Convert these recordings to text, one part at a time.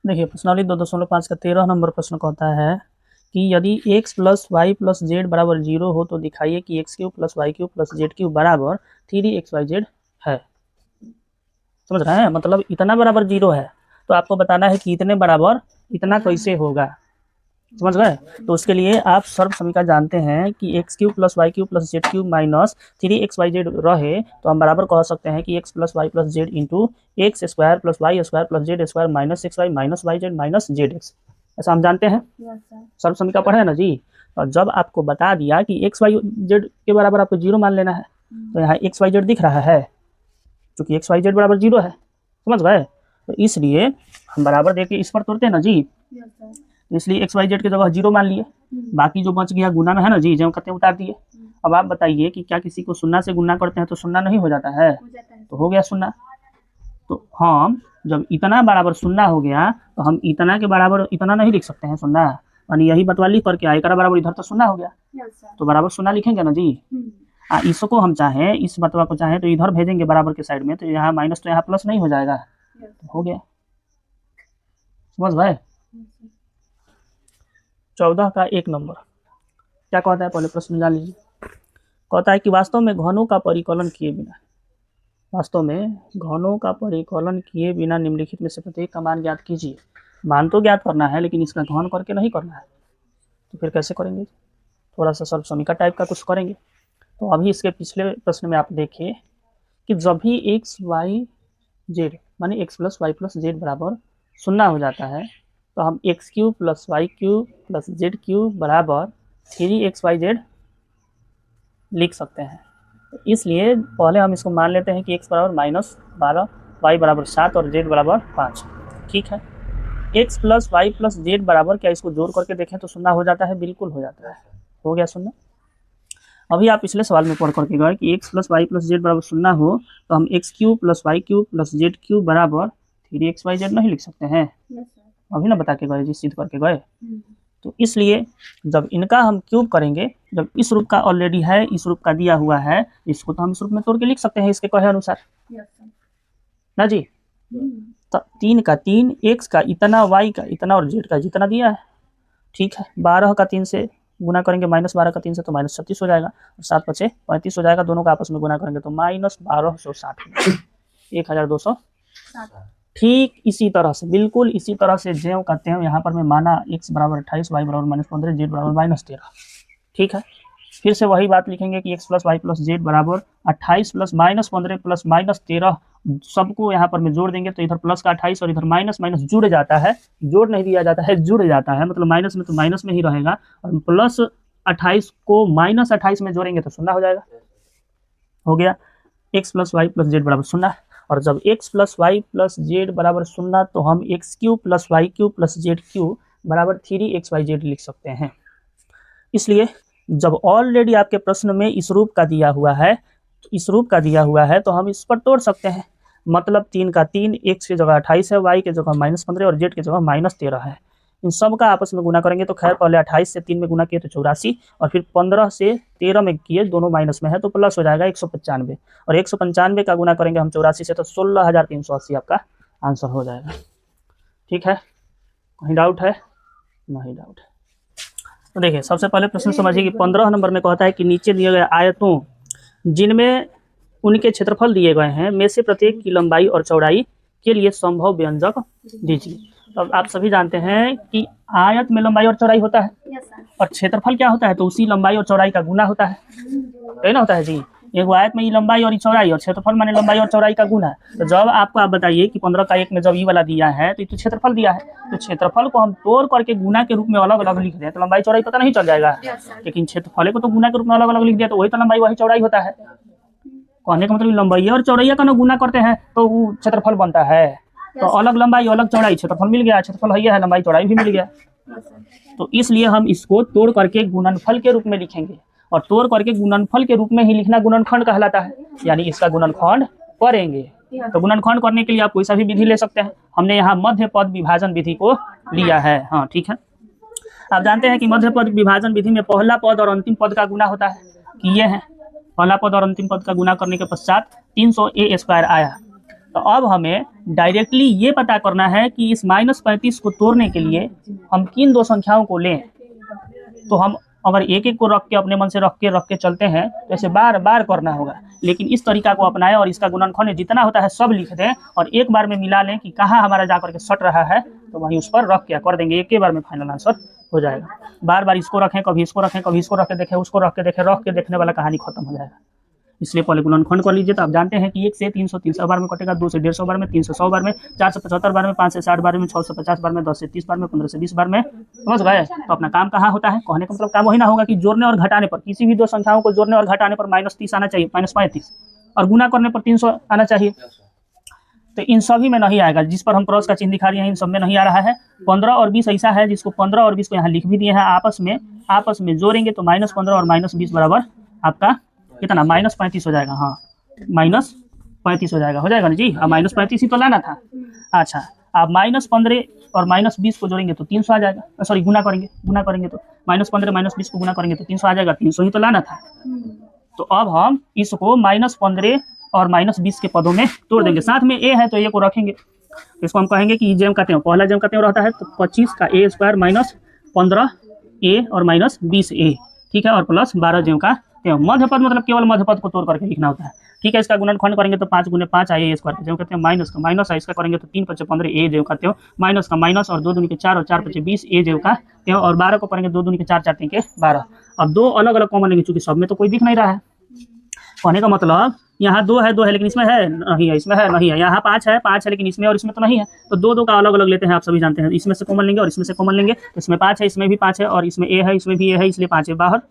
देखिए प्रश्नावली 2.5 का 13 नंबर प्रश्न कहता है कि यदि x plus y plus z बराबर 0 हो तो दिखाइए कि x cube plus y cube plus z cube बराबर 3xyz है। समझ रहे हैं, मतलब इतना बराबर 0 है तो आपको बताना है कि इतने बराबर इतना कैसे होगा। समझ गए? तो उसके लिए आप सर्व समीकरण जानते हैं कि x cube plus y cube plus z cube minus 3xyz रहे तो हम बराबर कह सकते हैं कि x plus y plus z into x square plus y square plus z square minus x y minus y z minus z x. ऐसा हम जानते हैं, सर्व समीकरण पढ़े ना जी। और जब आपको बता दिया कि एक्स वाई जेड के बराबर आपको 0 मान लेना है तो यहाँ एक्स वाई जेड दिख रहा है, क्योंकि एक्स वाई जेड बराबर 0 है। समझ गए? तो इसलिए हम बराबर देके इस पर तोड़ते हैं ना जी, इसलिए एक्स वाई जेड की जगह 0 मान लिए, बाकी जो बच गया गुना में है ना जी, जो करते हैं उतार दिए। अब आप बताइए कि क्या किसी को शून्य से गुना करते हैं तो शून्य नहीं हो जाता है? तो हो गया शून्य। तो हम जब इतना बराबर शून्य हो गया तो हम इतना के बराबर इतना नहीं लिख सकते हैं शून्य, यानी यही बतवा लिख करके आयकर बराबर इधर तो शून्य हो गया, तो बराबर शून्य लिखेंगे ना जी। इसको हम चाहें, इस बतवा को चाहें तो इधर भेजेंगे बराबर के साइड में, तो यहाँ माइनस तो यहाँ प्लस नहीं हो जाएगा, तो हो गया। समझ भाई? 14 का 1 नंबर क्या कहता है, पहले प्रश्न जान लीजिए। कहता है कि वास्तव में घनों का परिकलन किए बिना निम्नलिखित में से प्रत्येक का मान ज्ञात कीजिए। मान तो ज्ञात करना है लेकिन इसका घन करके नहीं करना है, तो फिर कैसे करेंगे? थोड़ा सा सर्व समीकरण टाइप का कुछ करेंगे। तो अभी इसके पिछले प्रश्न में आप देखिए कि जब भी एक्स वाई जेड माने x plus y plus z बराबर 0 हो जाता है तो हम x cube plus y cube plus z cube बराबर 3xyz लिख सकते हैं। तो इसलिए पहले हम इसको मान लेते हैं कि x बराबर -12, y बराबर 7 और z बराबर 5। ठीक है, x plus y plus z बराबर, क्या इसको जोड़ करके देखें तो 0 हो जाता है? बिल्कुल हो जाता है, हो गया 0। अभी आप पिछले सवाल में पढ़ करके गए कि x plus y plus z बराबर 0 हो तो हम x cube plus y cube plus z cube बराबर 3xyz नहीं लिख सकते हैं? अभी ना बता के गए जी, सिद्ध करके गए। तो इसलिए जब इनका हम क्यूब करेंगे, जब इस रूप का ऑलरेडी है, इस रूप का दिया हुआ है, इसको तो हम इस रूप में तोड़ के लिख सकते हैं इसके कहे अनुसार ना जी। तो 3 का 3, x का इतना, y का इतना और z का जितना दिया है। ठीक है, 12 का 3 से गुना करेंगे, -12 का 3 से तो -36 हो जाएगा और 7 बचे 35 हो जाएगा। दोनों का आपस में गुना करेंगे तो -1260 1260। ठीक इसी तरह से, बिल्कुल इसी तरह से जो कहते हैं यहाँ पर मैं माना x बराबर 28, y बराबर -15, z बराबर -13। ठीक है, फिर से वही बात लिखेंगे कि x plus y plus z बराबर 28 प्लस -15 प्लस -13, सबको यहाँ पर मैं जोड़ देंगे तो इधर प्लस का 28 और इधर माइनस माइनस जुड़ जाता है, जोड़ नहीं दिया जाता है, जुड़ जाता है, मतलब माइनस में तो माइनस में ही रहेगा और प्लस 28 को -28 में जोड़ेंगे तो 0 हो जाएगा। हो गया x plus y plus z बराबर 0। और जब x plus y plus z बराबर 0 तो हम x cube plus y cube plus z cube बराबर 3xyz लिख सकते हैं। इसलिए जब ऑलरेडी आपके प्रश्न में इस रूप का दिया हुआ है तो हम इस पर तोड़ सकते हैं। मतलब 3 का 3, x की जगह 28 है, y की जगह -15 और z की जगह -13 है। इन सब का आपस में गुना करेंगे तो खैर पहले 28 से 3 में गुना किए तो 84 और फिर 15 से 13 में किए, दोनों माइनस में है तो प्लस हो जाएगा 195 और 195 का गुना करेंगे हम 84 से तो 16,380 आपका आंसर हो जाएगा। ठीक है, कहीं डाउट है? नहीं डाउट है। तो देखिए सबसे पहले प्रश्न समझिए कि 15 नंबर में कहता है कि नीचे दिए गए आयतों जिनमें उनके क्षेत्रफल दिए गए हैं में से प्रत्येक की लंबाई और चौड़ाई के लिए संभव व्यंजक दीजिए। तो आप सभी जानते हैं कि आयत में लंबाई और चौड़ाई होता है और क्षेत्रफल क्या होता है, तो उसी लंबाई और चौड़ाई का गुना होता है, है ना, होता है जी। एक आयत में ये लंबाई और चौड़ाई और क्षेत्रफल माने लंबाई और चौड़ाई का गुना। तो जब आपको आप बताइए कि 15 का 1 में जब ये वाला दिया है तो क्षेत्रफल दिया है, तो क्षेत्रफल को हम तोड़ करके गुना के रूप में अलग अलग लिख दें तो लंबाई चौड़ाई पता नहीं चल जाएगा, लेकिन क्षेत्रफल को तो गुना के रूप में अलग अलग लिख दिया तो वही तो लंबाई वही चौड़ाई होता है। कहने का मतलब लंबाई और चौड़ैया का ना गुना करते हैं तो वो क्षेत्रफल बनता है। तो अलग लंबाई अलग चौड़ाई, क्षेत्रफल मिल गया, क्षेत्रफल है लंबाई चौड़ाई भी मिल गया। तो इसलिए हम इसको तोड़ करके गुणनफल के रूप में लिखेंगे और तोड़ करके गुणनफल के रूप में ही लिखना गुणनखंड कहलाता है, यानी इसका गुणनखंड करेंगे। तो गुणनखंड करने के लिए आप कोई सा भी विधि ले सकते हैं, हमने यहाँ मध्य पद विभाजन विधि को लिया है। हाँ ठीक है, आप जानते हैं कि मध्य पद विभाजन विधि में पहला पद और अंतिम पद का गुना होता है कि ये है, पहला पद और अंतिम पद का गुना करने के पश्चात 300a² आया तो अब हमें डायरेक्टली ये पता करना है कि इस -35 को तोड़ने के लिए हम किन दो संख्याओं को लें। तो हम अगर एक एक को रख के अपने मन से रख के चलते हैं तो ऐसे बार बार करना होगा, लेकिन इस तरीका को अपनाएं और इसका गुणनखंड जितना होता है सब लिख दें और एक बार में मिला लें कि कहाँ हमारा जा करके सट रहा है, तो वहीं उस पर रख के कर देंगे, एक ही बार में फाइनल आंसर हो जाएगा। बार बार इसको रखें, कभी इसको रखें, कभी इसको रख के देखें, उसको रख के देखें, रख के देखने वाला कहानी खत्म हो जाएगा। इसलिए पहले गुणनखंड कर लीजिए। तो आप जानते हैं कि 1 से 300 300 बार में कटेगा, 2 से 150 बार में, 3 से 100 बार में, 4 से 75 बार में, 5 से 60 बार में, 6 से 50 बार में, 10 से 30 बार में, 15 से 20 बार में। समझ गए? तो अपना काम कहाँ होता है? कहने का मतलब काम वही ना होगा कि जोड़ने और घटाने पर, किसी भी दो संख्याओं को जोड़ने और घटाने पर -30 आना चाहिए, -35, और गुना करने पर 300 आना चाहिए। तो इन सभी में नहीं आएगा, जिस पर हम क्रॉस का चिन्ह दिखा रहे हैं इन सब में नहीं आ रहा है। 15 और 20 ऐसा है जिसको 15 और 20 को यहाँ लिख भी दिए हैं, आपस में जोड़ेंगे तो -15 और -20 बराबर आपका कितना? -35 हो जाएगा। हाँ, -35 हो जाएगा ना जी। अब -35 ही तो लाना था। अच्छा, आप -15 और -20 को जोड़ेंगे तो 300 आ जाएगा। सॉरी, गुना करेंगे तो -15 -20 को गुना करेंगे तो 300 आ जाएगा। 300 ही तो लाना था। तो अब हम इसको -15 और -20 के पदों में तोड़ देंगे। साथ में ए है तो ए को रखेंगे। इसको हम कहेंगे कि जेम का त्यों, पहला जेम का त्यों रहता है तो 25 का ए स्क्वायर -15 ए और -20 ए, ठीक है, और प्लस 12 जेम का त्यों। मध्य पद मतलब केवल मध्य पद को तोड़ करके लिखना होता है, ठीक है। इसका गुणनखंड करेंगे तो 5 गुने 5 आए ए स्क्वायर, जेम कहते हैं माइनस का माइनस है, इसका करेंगे तो 3 5 15 ए जेम का त्यों, माइनस का माइनस और 2 दूनी के 4 और 4 5 20 ए जेम का त्यों, और 12 को करेंगे 2 दूनी के 4 4 3 के 12। अब दो अलग अलग कॉमन लेंगे, चूंकि सब में तो कोई दिख नहीं रहा है। कहने का मतलब यहाँ 2 है लेकिन इसमें है नहीं है, इसमें है नहीं है, यहाँ 5 है लेकिन इसमें और इसमें तो नहीं है। तो दो का अलग अलग लेते हैं, आप सभी जानते हैं। इसमें से कॉमन लेंगे और इसमें से कॉमन लेंगे, तो इसमें 5 है, इसमें भी 5 है, और इसमें ए है, इसमें भी ए है, इसलिए 5 है, बाहर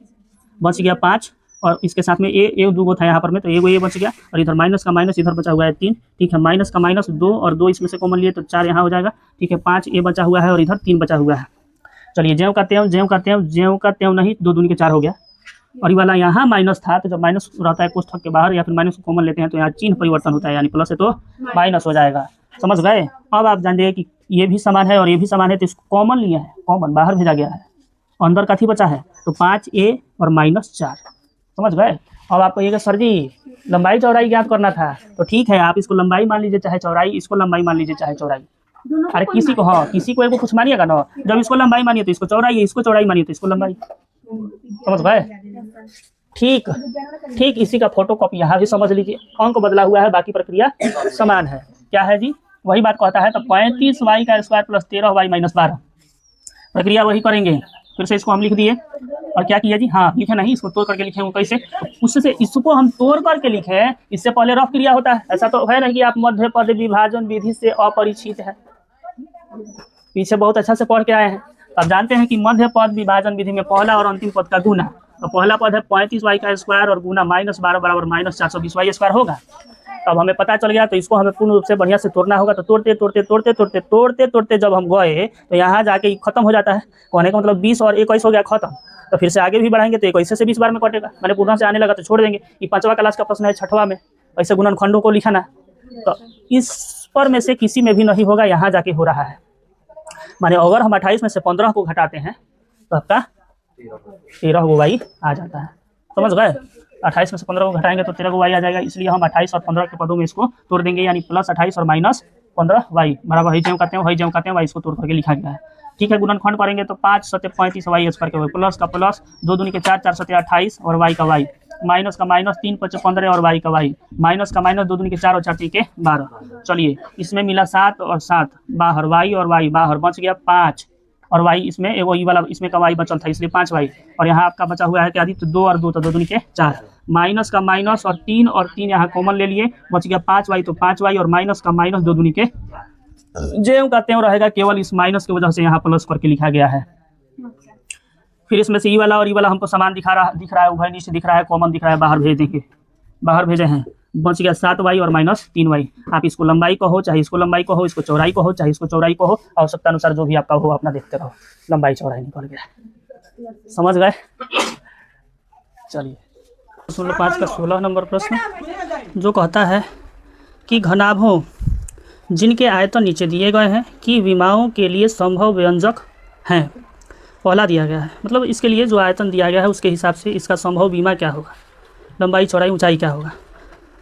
बच गया 5, और इसके साथ में ए 2 था यहाँ पर में, तो ए बच गया, और इधर माइनस का माइनस इधर बचा हुआ है 3, ठीक है। माइनस का माइनस 2 और 2 इसमें से कॉमन लिए तो 4 यहाँ हो जाएगा, ठीक है। 5 ए बचा हुआ है और इधर 3 बचा हुआ है। चलिए, ज्यों का त्यों नहीं, 2 दूनी के 4 हो गया, और ये वाला यहाँ माइनस था, तो जब माइनस रहता है कोष्ठक के बाहर या फिर माइनस को कॉमन लेते हैं तो यहाँ चिन्ह परिवर्तन होता है, यानी प्लस है तो माइनस हो जाएगा। समझ गए? अब आप जान जाइए कि ये भी समान है और ये भी समान है, तो इसको कॉमन लिया है, कॉमन बाहर भेजा गया है, अंदर कथी बचा है तो 5a और -4। समझ गए? अब आपको ये सर जी लंबाई चौड़ाई ज्ञात करना था, तो ठीक है, आप इसको लंबाई मान लीजिए चाहे चौड़ाई, इसको लंबाई मान लीजिए चाहे चौड़ाई। अरे किसी को, हाँ, किसी को एक कुछ मानिएगा ना, जब इसको लंबाई मानिए तो इसको चौड़ाई है, इसको चौड़ाई मानिए तो इसको लंबाई। समझ गए? ठीक इसी का फोटो कॉपी यहाँ भी समझ लीजिए। अंक बदला हुआ है, बाकी प्रक्रिया समान है। क्या है जी? वही बात कहता है, तो 35y का स्क्वायर प्लस 13y माइनस 12, प्रक्रिया वही करेंगे। फिर से इसको हम लिख दिए, और क्या किया जी? हाँ, लिखे नहीं, इसको तोड़ करके लिखे। कैसे? उससे इसको हम तोड़ करके लिखे, इससे पहले रफ क्रिया होता है। ऐसा तो है नहीं कि आप मध्य पद विभाजन विधि से अपरिचित है, पीछे बहुत अच्छा से पढ़ के आए हैं। अब जानते हैं कि मध्य पद विभाजन विधि में पहला और अंतिम पद का गुना, तो पहला पद है 35y का स्क्वायर और गुना -12 बराबर -420y स्क्वायर होगा। तब हमें पता चल गया, तो इसको हमें पूर्ण रूप से बढ़िया से तोड़ना होगा। तो तोड़ते जब हम गए तो यहाँ जाके खत्म हो जाता है। कहने का मतलब 20 और 21 हो गया खत्म। तो फिर से आगे भी बढ़ाएंगे तो 21 से 20 बार में कटेगा, मैंने पूर्ण से आने लगा तो छोड़ देंगे। ये 5वां क्लास का प्रश्न है, 6वां में ऐसे गुणनखंडों को लिखना। तो इस पर में से किसी में भी नहीं होगा, यहाँ जाके हो रहा है। माने अगर हम 28 में से 15 को घटाते हैं तो आपका 13 गो वाई आ जाता है। समझ गए? 28 में से 15 को घटाएंगे तो 13 गो वाई आ जाएगा। इसलिए हम 28 और 15 के पदों में इसको तोड़ देंगे, यानी +28 और -15 वाई बराबर वही ज्यों करते हैं वाई, इसको तोड़ करके लिखा गया है। ठीक है, गुणनखंड करेंगे तो 5 × 35 वाई स्क्वायर के प्लस का प्लस, 2 दूनी के 4 4 × 28 और वाई का वाई, माइनस का माइनस 3 × 5 15 और वाई का वाई, माइनस का माइनस 2 दूनी के 4 और 4 3 के 12। चलिए, इसमें मिला 7 और 7 बाहर, वाई और वाई बाहर, बच गया 5, और वाई इसमें एगो ई वाला इसमें का वाई बचल था, इसलिए 5 वाई, और यहाँ आपका बचा हुआ है क्या दी? तो 2 और 2 तो 2 दूनी के 4, माइनस का माइनस और 3 और 3 यहाँ कॉमन ले लिए, बच गया 5 वाई, तो 5 वाई और माइनस का माइनस 2 दूनी के ज्यों का त्यों रहेगा, केवल इस माइनस की वजह से यहाँ प्लस करके लिखा गया है। फिर इसमें से ई वाला और ई वाला हमको समान दिख रहा है, उभयनिष्ठ दिख रहा है, कॉमन दिख रहा है, बाहर भेज देंगे, बाहर भेजे हैं, बच गया 7 वाई और -3 आप इसको लंबाई को हो, चाहे इसको लंबाई को हो, इसको चौड़ाई को हो, चाहे इसको चौड़ाई को हो, आवश्यकता अनुसार जो भी आपका हो अपना देखते रहो, लंबाई चौड़ाई निकल गया। समझ गए? चलिए, 5 का 16 नंबर प्रश्न जो कहता है कि घनाभों जिनके आयतन नीचे दिए गए हैं कि विमाओं के लिए संभव व्यंजक हैं। पहला दिया गया है, मतलब इसके लिए जो आयतन दिया गया है उसके हिसाब से इसका संभव विमा क्या होगा, लंबाई चौड़ाई ऊंचाई क्या होगा।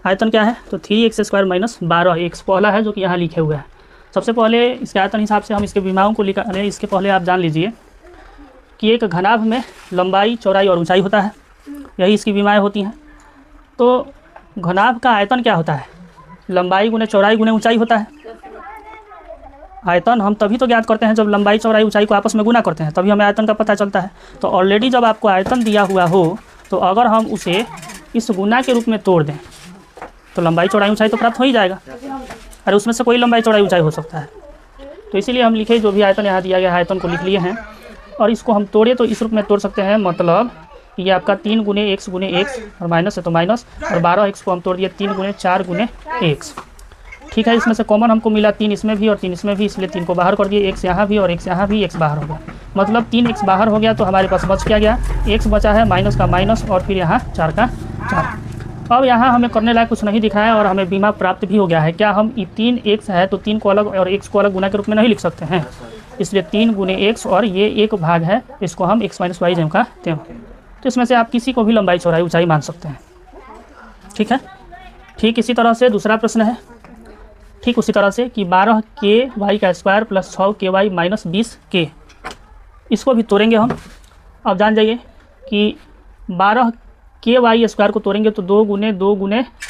आयतन क्या है, तो 3x² माइनस 12x पहला है जो कि यहाँ लिखे हुए हैं। सबसे पहले इसके आयतन हिसाब से हम इसके विमाओं को निकालें। इसके पहले आप जान लीजिए कि एक घनाभ में लंबाई, चौड़ाई और ऊंचाई होता है, यही इसकी विमाएँ होती हैं। तो घनाभ का आयतन क्या होता है, लंबाई गुने चौड़ाई गुने ऊंचाई होता है। आयतन हम तभी तो ज्ञात करते हैं जब लंबाई, चौड़ाई, ऊंचाई को आपस में गुना करते हैं, तभी हमें आयतन का पता चलता है। तो ऑलरेडी जब आपको आयतन दिया हुआ हो तो अगर हम उसे इस गुना के रूप में तोड़ दें तो लंबाई, चौड़ाई, ऊंचाई तो प्राप्त हो ही जाएगा। अरे उसमें से कोई लंबाई, चौड़ाई, ऊंचाई हो सकता है। तो इसीलिए हम लिखे जो भी आयतन यहाँ दिया गया है आयतन को लिख लिए हैं, और इसको हम तोड़े तो इस रूप में तोड़ सकते हैं। मतलब ये आपका 3 गुने x और माइनस है तो माइनस, और 12x को हम तोड़ दिए 3 गुने 4 गुने x। ठीक है, इसमें से कॉमन हमको मिला 3 इसमें भी और 3 इसमें भी, इसलिए 3 को बाहर कर दिए, x यहाँ भी और x यहाँ भी, x बाहर हो गया। मतलब 3x बाहर हो गया तो हमारे पास बच क्या गया, x बचा है, माइनस का माइनस और फिर यहाँ 4 का 4। अब यहाँ हमें करने लायक कुछ नहीं दिखा है और हमें बीमा प्राप्त भी हो गया है। क्या हम 3x है तो 3 को अलग और x को अलग गुना के रूप में नहीं लिख सकते हैं, इसलिए 3 गुने x और ये एक भाग है, इसको हम x माइनस वाई जेम का दें। तो इसमें से आप किसी को भी लंबाई, चौड़ाई, ऊंचाई मान सकते हैं। ठीक है, ठीक इसी तरह से दूसरा प्रश्न है, ठीक उसी तरह से कि 12k² plus 6ky minus 20k, इसको भी तोड़ेंगे हम। अब जान जाइए कि 12k² को तोड़ेंगे तो 2 गुने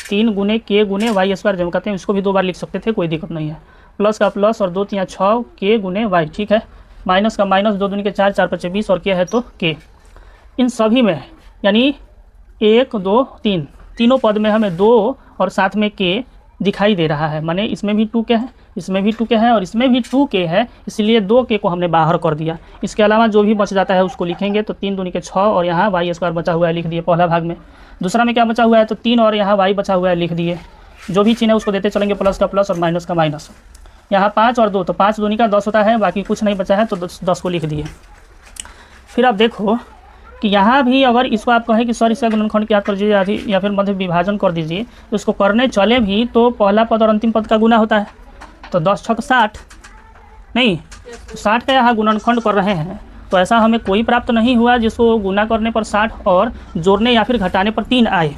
3 गुने k गुने y² जब कहते हैं, इसको भी 2 बार लिख सकते थे, कोई दिक्कत नहीं है। प्लस का प्लस और 2 3 6 k गुने y। ठीक है, माइनस का माइनस, 2 दूनी के 4, 4 5 20 और k है तो k। इन सभी में यानी 1 2 3 तीनों पद में हमें 2 और साथ में k दिखाई दे रहा है, माने इसमें भी 2k है, इसमें भी 2k है और इसमें भी 2k है, इसलिए 2k को हमने बाहर कर दिया। इसके अलावा जो भी बच जाता है उसको लिखेंगे। तो 3 दूनी के 6 और यहाँ y² बचा हुआ है, लिख दिए पहला भाग में। दूसरा में क्या बचा हुआ है, तो 3 और यहाँ y बचा हुआ है, लिख दिए। जो भी चिन्ह है उसको देते चलेंगे, प्लस का प्लस और माइनस का माइनस। यहाँ 5 और 2 तो 5 दूनी का 10 होता है, बाकी कुछ नहीं बचा है तो 10 को लिख दिए। फिर आप देखो कि यहाँ भी अगर इसको आप कहें कि सर इसका गुणनखंड क्या कर दीजिए या फिर मध्य विभाजन कर दीजिए, तो इसको करने चले भी तो पहला पद और अंतिम पद का गुना होता है। तो 10 छक 60 नहीं, 60 का यहाँ गुणनखंड कर रहे हैं, तो ऐसा हमें कोई प्राप्त नहीं हुआ जिसको गुना करने पर 60 और जोड़ने या फिर घटाने पर 3 आए।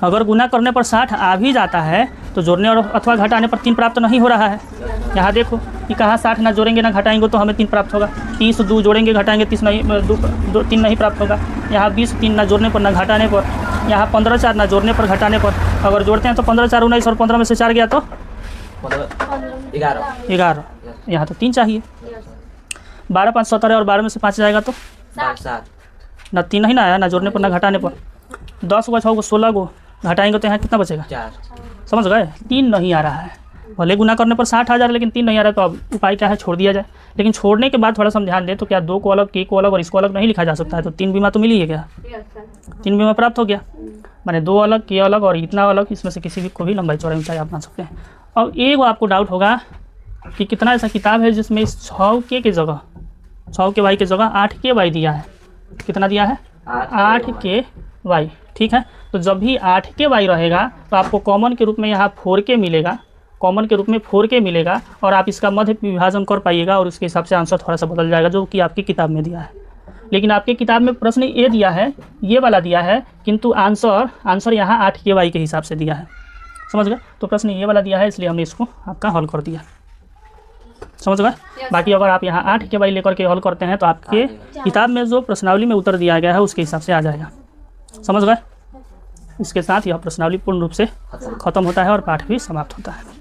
अगर गुना करने पर 60 आ भी जाता है तो जोड़ने और अथवा घटाने पर 3 प्राप्त नहीं हो रहा है। यहाँ देखो कि कहाँ 60 ना जोड़ेंगे ना घटाएंगे तो हमें 3 प्राप्त होगा। 30 2 जोड़ेंगे घटाएंगे 30 नहीं, 3 नहीं प्राप्त होगा। यहाँ 20 3 ना जोड़ने पर ना घटाने पर, यहाँ 15 4 ना जोड़ने पर घटाने पर। अगर जोड़ते हैं तो 15 4 19 और 15 में से 4 गया तो 11। यहाँ तो 3 चाहिए। 12 5 17 और 12 में से 5 जाएगा तो 7 ना 3 नहीं ना आया, ना जोड़ने पर ना घटाने पर। 10 को 6 को 16 को घटाएंगे तो यहाँ कितना बचेगा, 4। समझ गए। 3 नहीं आ रहा है, भले गुना करने पर 60 आ जा रहा है लेकिन 3 नहीं आ रहा है। तो अब उपाय क्या है, छोड़ दिया जाए। लेकिन छोड़ने के बाद थोड़ा सा हम ध्यान दें तो क्या 2 को अलग, k को अलग और इसको अलग नहीं लिखा जा सकता है। तो 3 बीमा तो मिली है, क्या 3 बीमा प्राप्त हो गया, माने 2 अलग, k अलग और इतना अलग, इसमें से किसी भी को भी लंबाई, चौड़ाई, ऊंचाई आप मान सकते हैं। अब एक आपको डाउट होगा कि कितना ऐसा किताब है जिसमें इस 6k की जगह 6ky की जगह 8ky दिया है। कितना दिया है, 8ky। ठीक है, तो जब भी 8ky रहेगा तो आपको कॉमन के रूप में यहाँ 4k मिलेगा, कॉमन के रूप में 4k मिलेगा और आप इसका मध्य विभाजन कर पाइएगा और उसके हिसाब से आंसर थोड़ा सा बदल जाएगा जो कि आपकी किताब में दिया है। लेकिन आपकी किताब में प्रश्न ये दिया है, ये वाला दिया है, किंतु आंसर यहाँ 8ky के हिसाब से दिया है। समझ गए, तो प्रश्न ये वाला दिया है इसलिए हमने इसको आपका हल कर दिया। समझ गए। बाकी अगर आप यहाँ 8ky लेकर के हल करते हैं तो आपके किताब में जो प्रश्नावली में उत्तर दिया गया है उसके हिसाब से आ जाएगा। समझ गए। इसके साथ यह प्रश्नावली पूर्ण रूप से खत्म होता है और पाठ भी समाप्त होता है।